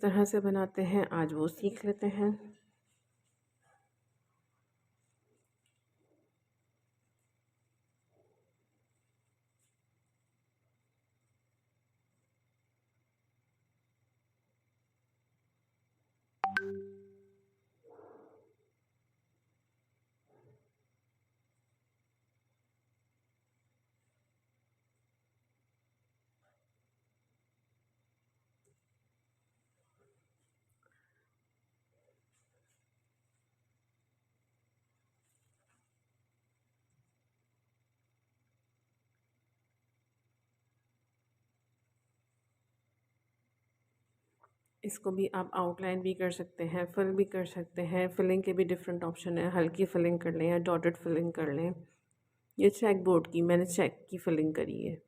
तरह से बनाते हैं आज वो सीख लेते हैं। इसको भी आप आउटलाइन भी कर सकते हैं, फिल भी कर सकते हैं। फिलिंग के भी डिफरेंट ऑप्शन है, हल्की फिलिंग कर लें या डॉटेड फिलिंग कर लें। ये चेक बोर्ड की मैंने चेक की फिलिंग करी है।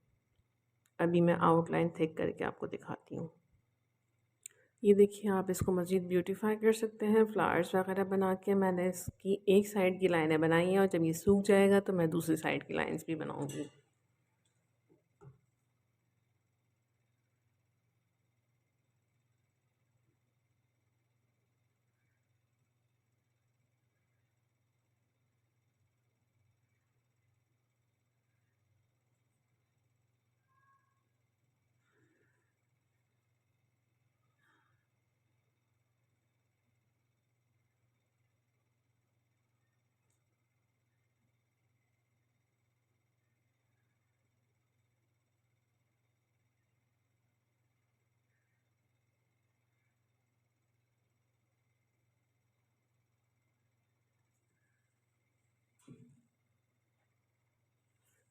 अभी मैं आउटलाइन थिक करके आपको दिखाती हूँ। ये देखिए, आप इसको मज़ीद ब्यूटीफाई कर सकते हैं फ्लावर्स वगैरह बना के। मैंने इसकी एक साइड की लाइनें बनाई हैं और जब ये सूख जाएगा तो मैं दूसरी साइड की लाइंस भी बनाऊँगी।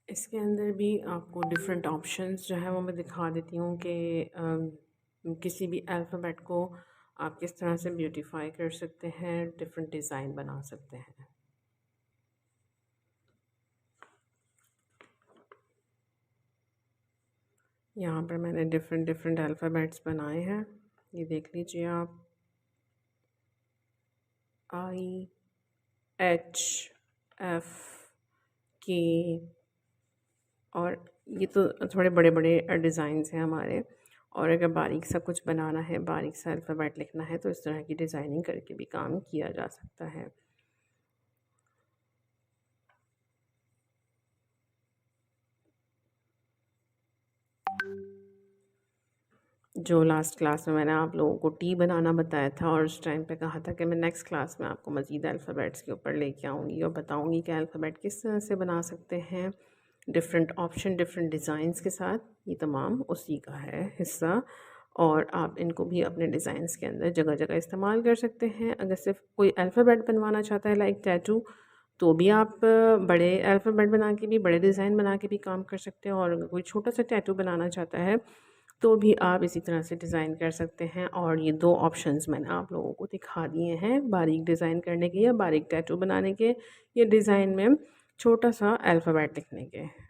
इसके अंदर भी आपको डिफरेंट ऑप्शंस जो है वो मैं दिखा देती हूँ कि किसी भी अल्फ़ाबेट को आप किस तरह से ब्यूटीफाई कर सकते हैं, डिफरेंट डिज़ाइन बना सकते हैं। यहाँ पर मैंने डिफरेंट डिफरेंट अल्फ़ाबेट्स बनाए हैं, ये देख लीजिए आप। आई, एच, एफ, के, और ये तो थोड़े बड़े बड़े डिज़ाइंस हैं हमारे। और अगर बारीक सा कुछ बनाना है, बारीक सा अल्फ़ाबेट लिखना है, तो इस तरह की डिज़ाइनिंग करके भी काम किया जा सकता है। जो लास्ट क्लास में मैंने आप लोगों को टी बनाना बताया था और उस टाइम पे कहा था कि मैं नेक्स्ट क्लास में आपको मज़ीद अल्फ़ाबेट्स के ऊपर लेके आऊँगी और बताऊँगी कि अल्फ़ाबेट किस तरह से बना सकते हैं, डिफरेंट ऑप्शन, डिफरेंट डिज़ाइंस के साथ। ये तमाम उसी का है हिस्सा और आप इनको भी अपने डिज़ाइंस के अंदर जगह जगह इस्तेमाल कर सकते हैं। अगर सिर्फ कोई अल्फ़ाबेट बनवाना चाहता है लाइक टैटू, तो भी आप बड़े अल्फ़ाबेट बना के भी, बड़े डिज़ाइन बना के भी काम कर सकते हैं। और अगर कोई छोटा सा टैटू बनाना चाहता है तो भी आप इसी तरह से डिज़ाइन कर सकते हैं। और ये दो ऑप्शंस मैंने आप लोगों को दिखा दिए हैं, बारीक डिज़ाइन करने के या बारीक टैटू बनाने के, या डिज़ाइन में छोटा सा अल्फ़ाबेट लिखने के।